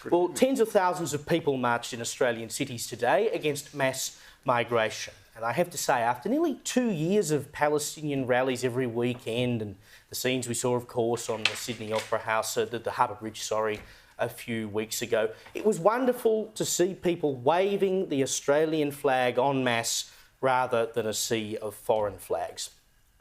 Well, tens of thousands of people marched in Australian cities today against mass migration. And I have to say, after nearly 2 years of Palestinian rallies every weekend and the scenes we saw, of course, on the Sydney Opera House, the Harbour Bridge, a few weeks ago, it was wonderful to see people waving the Australian flag en masse rather than a sea of foreign flags.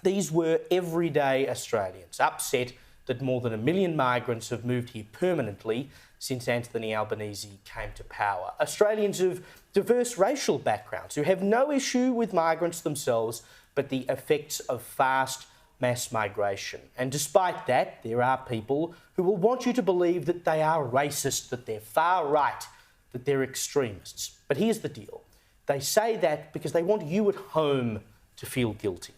These were everyday Australians, upset that more than 1 million migrants have moved here permanently since Anthony Albanese came to power. Australians of diverse racial backgrounds who have no issue with migrants themselves, but the effects of fast mass migration. And despite that, there are people who will want you to believe that they are racist, that they're far right, that they're extremists. But here's the deal. They say that because they want you at home to feel guilty.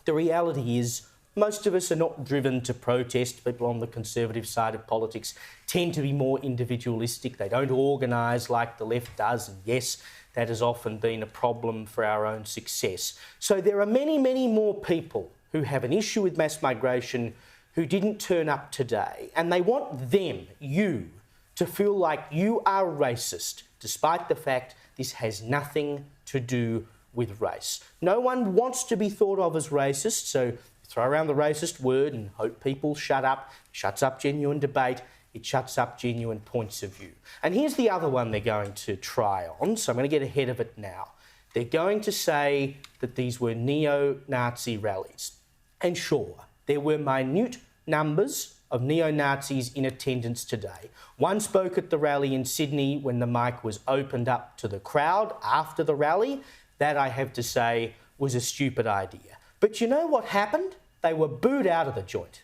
The reality is, most of us are not driven to protest. People on the conservative side of politics tend to be more individualistic. They don't organise like the left does. And yes, that has often been a problem for our own success. So there are many, many more people who have an issue with mass migration who didn't turn up today. And they want them, you, to feel like you are racist, despite the fact this has nothing to do with race. No one wants to be thought of as racist, so throw around the racist word and hope people shut up. Shuts up genuine debate. It shuts up genuine points of view. And here's the other one they're going to try on, so I'm going to get ahead of it now. They're going to say that these were neo-Nazi rallies. And sure, there were minute numbers of neo-Nazis in attendance today. One spoke at the rally in Sydney when the mic was opened up to the crowd after the rally. That, I have to say, was a stupid idea. But you know what happened? They were booed out of the joint.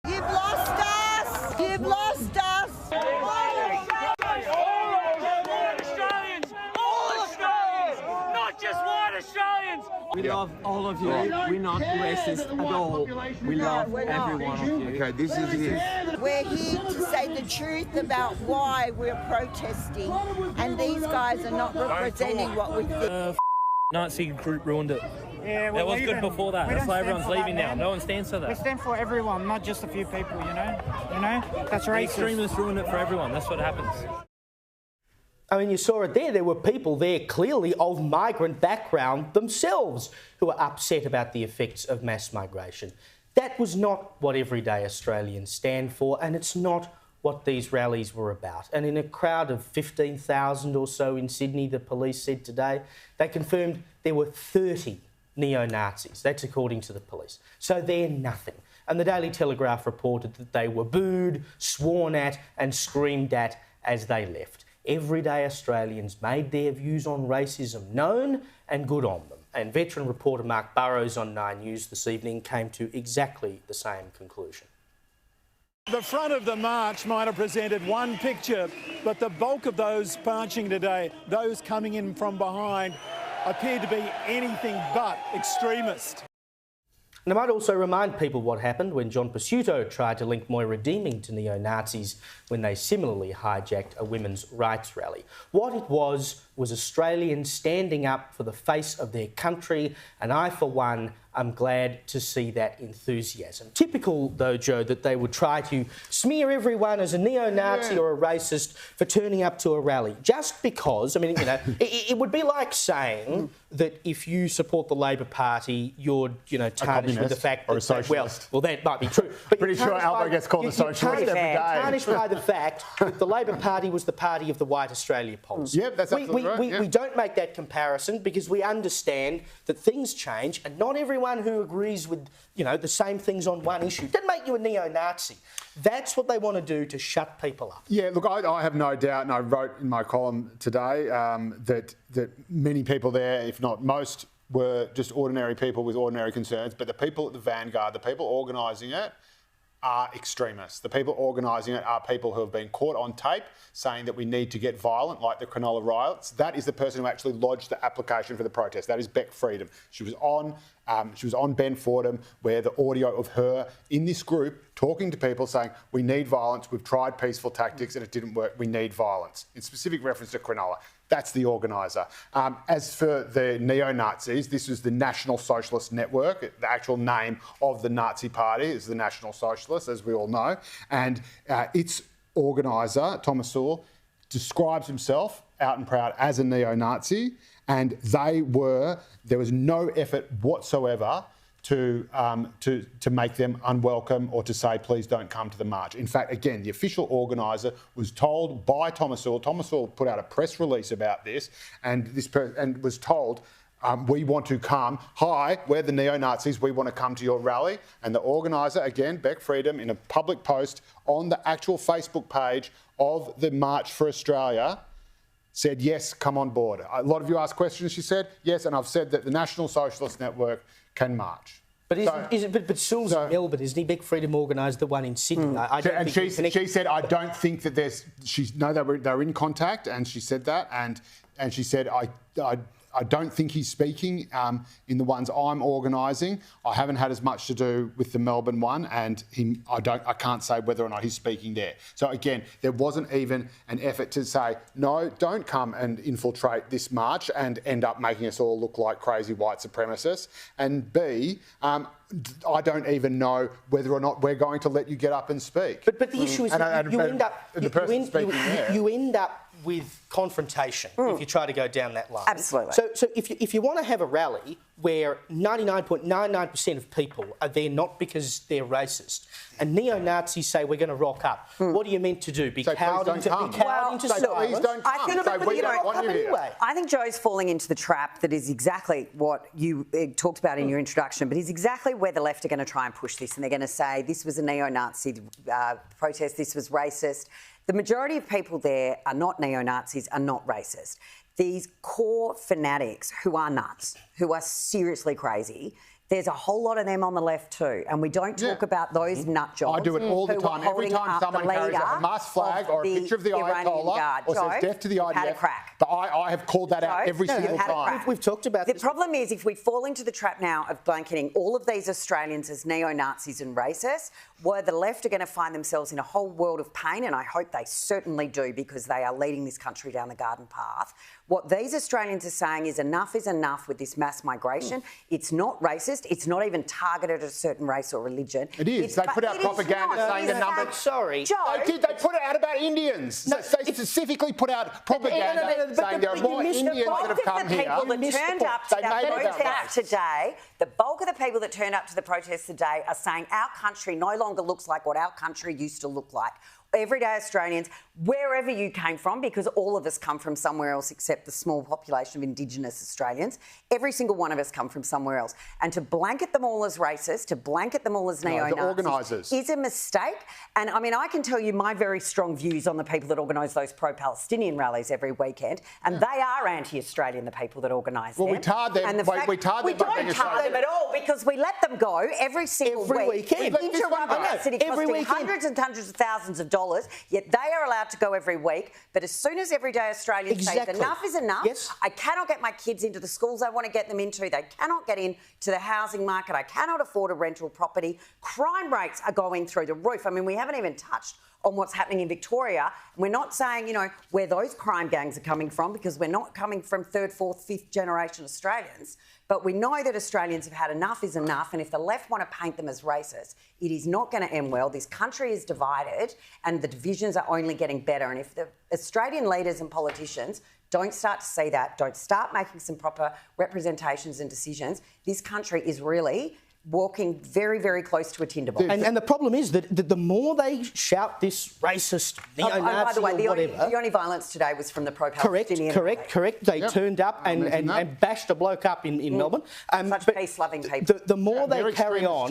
You've lost us! You've lost us! All Australians! Not just white Australians! We love all of you. We're not racist at all. We love every one of you. Okay, this is it. We're here to say the truth about why we're protesting, and these guys are not representing what we think. Nazi group ruined it. Yeah, That was good before that. That's why everyone's leaving now. No one stands for We that. stand for everyone, not just a few people, you know? That's The racist. extremists ruined it for everyone. That's what happens. I mean, you saw it there. There were people there clearly of migrant background themselves who were upset about the effects of mass migration. That was not what everyday Australians stand for, and it's not what these rallies were about. And in a crowd of 15,000 or so in Sydney, the police said today, they confirmed there were 30 neo-Nazis. That's according to the police. So they're nothing. And the Daily Telegraph reported that they were booed, sworn at and screamed at as they left. Everyday Australians made their views on racism known, and good on them. And veteran reporter Mark Burrows on 9 News this evening came to exactly the same conclusion. The front of the march might have presented one picture, but the bulk of those marching today, those coming in from behind, appeared to be anything but extremist. And I might also remind people what happened when John Pesutto tried to link Moira Deeming to neo-Nazis when they similarly hijacked a women's rights rally. What it was Australians standing up for the face of their country, and I, for one, I'm glad to see that enthusiasm. Typical, though, Joe, that they would try to smear everyone as a neo-Nazi or a racist for turning up to a rally. Just because, I mean, you know, it would be like saying that if you support the Labor Party, you're, you know, tarnished with the fact that, well, that might be true. But Pretty sure Albo gets called a socialist every day. Tarnished by the fact that the Labor Party was the party of the White Australia policy. Yep, that's absolutely right. We don't make that comparison because we understand that things change, and not everyone who agrees with, you know, the same things on one issue doesn't make you a neo-Nazi. That's what they want to do to shut people up. Yeah, look, I have no doubt, and I wrote in my column today that many people there, if not most, were just ordinary people with ordinary concerns. But the people at the vanguard, the people organising it, are extremists. The people organising it are people who have been caught on tape saying that we need to get violent, like the Cronulla riots. That is the person who actually lodged the application for the protest. That is Beck Freedom. She was on Ben Fordham, where the audio of her in this group talking to people saying, we need violence, we've tried peaceful tactics and it didn't work, we need violence, in specific reference to Cronulla. That's the organiser. As for the neo-Nazis, this is the National Socialist Network. The actual name of the Nazi party is the National Socialists, as we all know. And its organiser, Thomas Sewell, describes himself out and proud as a neo-Nazi, and there was no effort whatsoever to make them unwelcome or to say, please don't come to the march. In fact, again, the official organiser was told by Thomas Sewell. Thomas Sewell put out a press release about this, and was told, we want to come. Hi, we're the neo-Nazis. We want to come to your rally. And the organiser, again, Beck Freedom, in a public post on the actual Facebook page of the March for Australia, said, yes, come on board. A lot of you asked questions, she said. Yes, and I've said that the National Socialist Network can march. But Sewell's in Melbourne, isn't he? Beck Freedom organised the one in Sydney. She said, I don't think that there's... they were in contact, and she said that, and she said, I don't think he's speaking in the ones I'm organising. I haven't had as much to do with the Melbourne one, and I can't say whether or not he's speaking there. So again, there wasn't even an effort to say, no, don't come and infiltrate this march and end up making us all look like crazy white supremacists. And B, I don't even know whether or not we're going to let you get up and speak. But the issue is that you end up with confrontation if you try to go down that line. Absolutely. So if you want to have a rally where 99.99% of people are there not because they're racist, and neo-Nazis say we're going to rock up, what are you meant to do? Be cowed into silence? Please don't come. I think Joe's falling into the trap that is exactly what you talked about in your introduction, but is exactly where the left are going to try and push this, and they're going to say this was a neo-Nazi protest, this was racist. The majority of people there are not neo-Nazis, are not racist. These core fanatics who are nuts, who are seriously crazy, there's a whole lot of them on the left too, and we don't talk about those nut jobs. I do it all the time. Every time someone carries a Hamas flag or a picture of the Ayatollah or says death to the IDF, but I have called that out every single time. We've talked about this. The problem is if we fall into the trap now of blanketing all of these Australians as neo-Nazis and racists, where the left are going to find themselves in a whole world of pain, and I hope they certainly do because they are leading this country down the garden path. What these Australians are saying is enough with this mass migration. It's not racist. It's not even targeted at a certain race or religion. It is. They put out propaganda saying the number... Sorry. Joe, they did. They put it out about Indians. They specifically put out propaganda saying there are more Indians that have come here. The bulk of the people that turned up to the protest today are saying our country no longer looks like what our country used to look like. Everyday Australians, wherever you came from, because all of us come from somewhere else except the small population of Indigenous Australians, every single one of us come from somewhere else. And to blanket them all as racist, to blanket them all as neo-Nazis is a mistake. And I mean, I can tell you my very strong views on the people that organise those pro-Palestinian rallies every weekend, and they are anti-Australian, the people that organise them. Well, we tarred them. We don't tar them at all because we let them go every single weekend. Interrupt our city costing hundreds and hundreds of thousands of dollars, yet they are allowed to go every week. But as soon as everyday Australians say enough is enough, I cannot get my kids into the schools I want to get them into, they cannot get into the housing market, I cannot afford a rental property, crime rates are going through the roof. I mean, we haven't even touched on what's happening in Victoria. We're not saying, where those crime gangs are coming from because we're not coming from third, fourth, fifth generation Australians. But we know that Australians have had enough is enough, and if the left want to paint them as racist, it is not going to end well. This country is divided and the divisions are only getting better. And if the Australian leaders and politicians don't start to see that, don't start making some proper representations and decisions, this country is really walking very, very close to a tinderbox. And the problem is that the more they shout this racist, neo-Nazi by the way, or whatever... the only violence today was from the pro-Palestinian... Correct. They turned up and bashed a bloke up in Melbourne. Such peace-loving people. The more they carry on...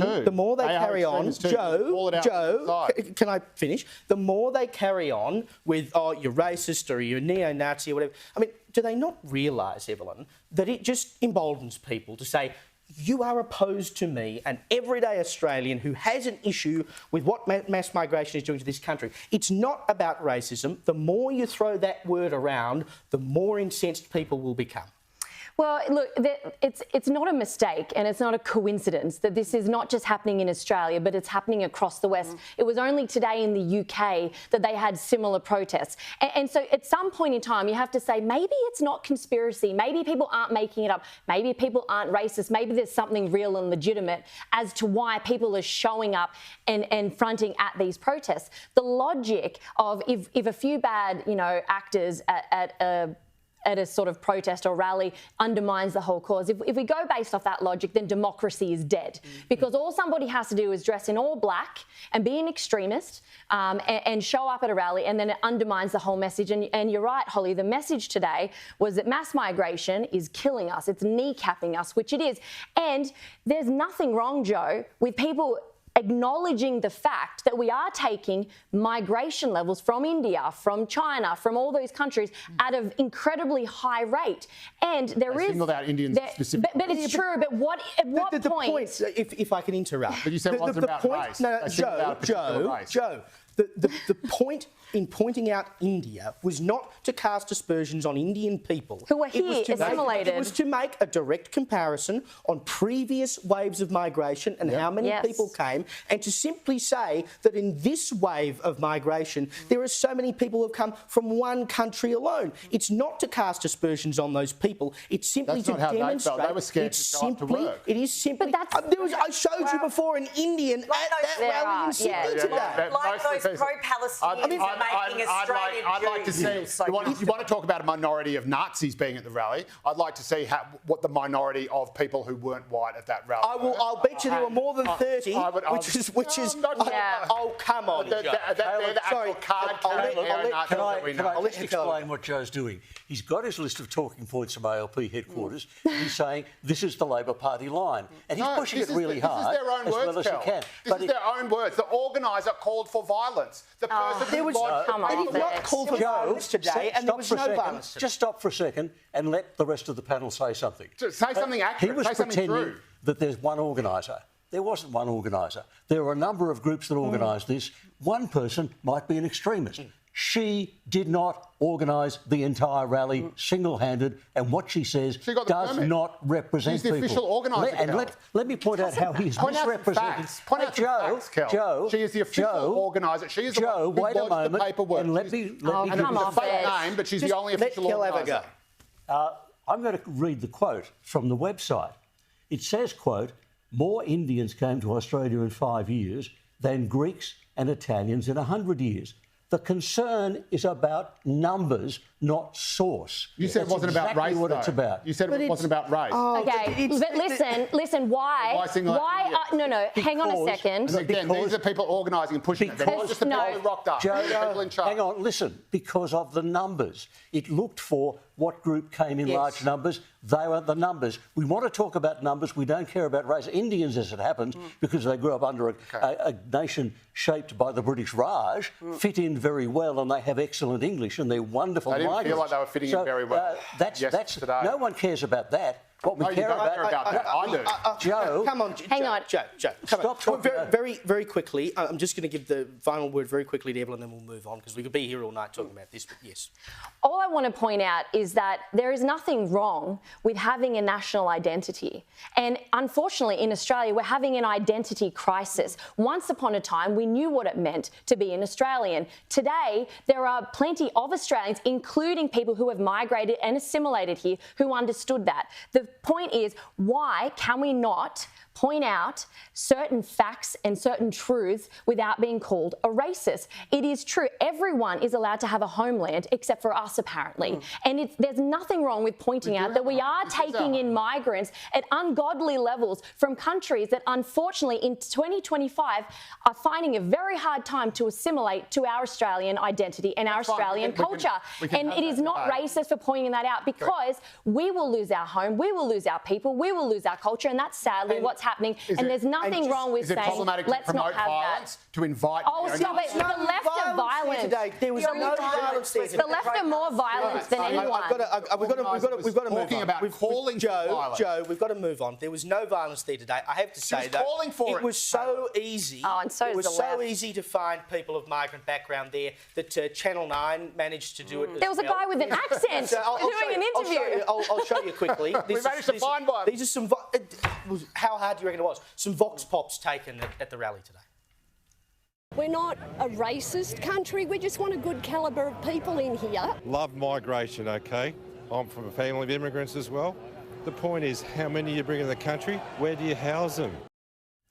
Joe, can I finish? The more they carry on with, you're racist or you're neo-Nazi or whatever... I mean, do they not realise, Evelyn, that it just emboldens people to say... You are opposed to me, an everyday Australian who has an issue with what mass migration is doing to this country. It's not about racism. The more you throw that word around, the more incensed people will become. Well, look, it's not a mistake and it's not a coincidence that this is not just happening in Australia, but it's happening across the West. It was only today in the UK that they had similar protests. And so at some point in time, you have to say, maybe it's not conspiracy. Maybe people aren't making it up. Maybe people aren't racist. Maybe there's something real and legitimate as to why people are showing up and fronting at these protests. The logic of if a few bad, actors at a sort of protest or rally undermines the whole cause. If we go based off that logic, then democracy is dead. Because all somebody has to do is dress in all black and be an extremist and show up at a rally, and then it undermines the whole message. And you're right, Holly, the message today was that mass migration is killing us. It's kneecapping us, which it is. And there's nothing wrong, Joe, with people acknowledging the fact that we are taking migration levels from India, from China, from all those countries at an incredibly high rate. And there is... singled out Indians specifically. But it's true, but at what the point... point, if I can interrupt. But you said it wasn't about race. No, Joe, the point in pointing out India was not to cast aspersions on Indian people. Who were here, assimilated. It was to make a direct comparison on previous waves of migration and how many people came, and to simply say that in this wave of migration, there are so many people who have come from one country alone. It's not to cast aspersions on those people. It's simply to demonstrate. They were scared to show up to work. It is simply... I showed you before an Indian at that rally in Sydney today. Like those pro-Palestinians making Australian I'd like to see... You want to talk about a minority of Nazis being at the rally? I'd like to see what the minority of people who weren't white at that rally were. I'll bet you there were more than 30, which is... Oh, come on, They're the actual card Can I just explain what Joe's doing? He's got his list of talking points from ALP headquarters. He's saying this is the Labor Party line. And he's pushing it really hard. This is their own words, Kel. This is their own words. The organiser called for violence. The person there was not called for violence today, and there was no violence today. Just stop for a second and let the rest of the panel say something. Say something accurate. He was say something pretending true. that there's one organiser. There wasn't one organiser. There were a number of groups that organised this. One person might be an extremist. She did not organise the entire rally single-handed, and what she says does not represent people. She's the official organiser. And let me point out how he's misrepresenting. Point out the facts, Kel. Joe, she is the official organiser. She is the one who lodged the paperwork. And let me and it's a fake name, but she's the only official organiser. I'm going to read the quote from the website. It says, quote, more Indians came to Australia in 5 years than Greeks and Italians in 100 years. The concern is about numbers, not source. You said it wasn't about race, what it's about. You said it wasn't about race. Okay, but listen, why? No, hang on a second. Again, these are people organising and pushing it. They're not just the people who rocked up. People in charge. Hang on, listen. Because of the numbers. It looked for what group came in large numbers. They were the numbers. We want to talk about numbers. We don't care about race. Indians, as it happens, because they grew up under a nation shaped by the British Raj, fit in very well, and they have excellent English, and they're wonderful migrants. They didn't feel like they were fitting in very well. No one cares about that. What we care about that. I do. Joe, come on, hang on, Joe. Stop talking. Very quickly. I'm just going to give the final word very quickly to Evelyn, and then we'll move on because we could be here all night talking about this. But yes, all I want to point out is that there is nothing wrong with having a national identity, and unfortunately, in Australia, we're having an identity crisis. Once upon a time, we knew what it meant to be an Australian. Today, there are plenty of Australians, including people who have migrated and assimilated here, who understood that. The point is, why can we not point out certain facts and certain truths without being called a racist? It is true. Everyone is allowed to have a homeland except for us, apparently. And there's nothing wrong with pointing out that we are taking in migrants at ungodly levels from countries that, unfortunately, in 2025 are finding a very hard time to assimilate to our Australian identity and our Australian culture. And it is not racist for pointing that out, because we will lose our home, we will lose our people, we will lose our culture, and that's sadly what's happening. And there's nothing wrong with saying, let's not have that. To invite... Oh, stop it. The left of violence. Today. There was no violence violence there. The left are more violent than anyone. We've got to move on. About calling for violence. Joe, we've got to move on. There was no violence there today. I have to say that it was so easy. Oh, and so it was is the so left. easy to find people of migrant background there that Channel 9 managed to do it. There was a guy with an accent doing an interview. I'll show you quickly. We managed to find one. These are some. How hard do you reckon it was? Some vox pops taken at the rally today. We're not a racist country. We just want a good calibre of people in here. Love migration, okay? I'm from a family of immigrants as well. The point is, how many you bring in the country? Where do you house them?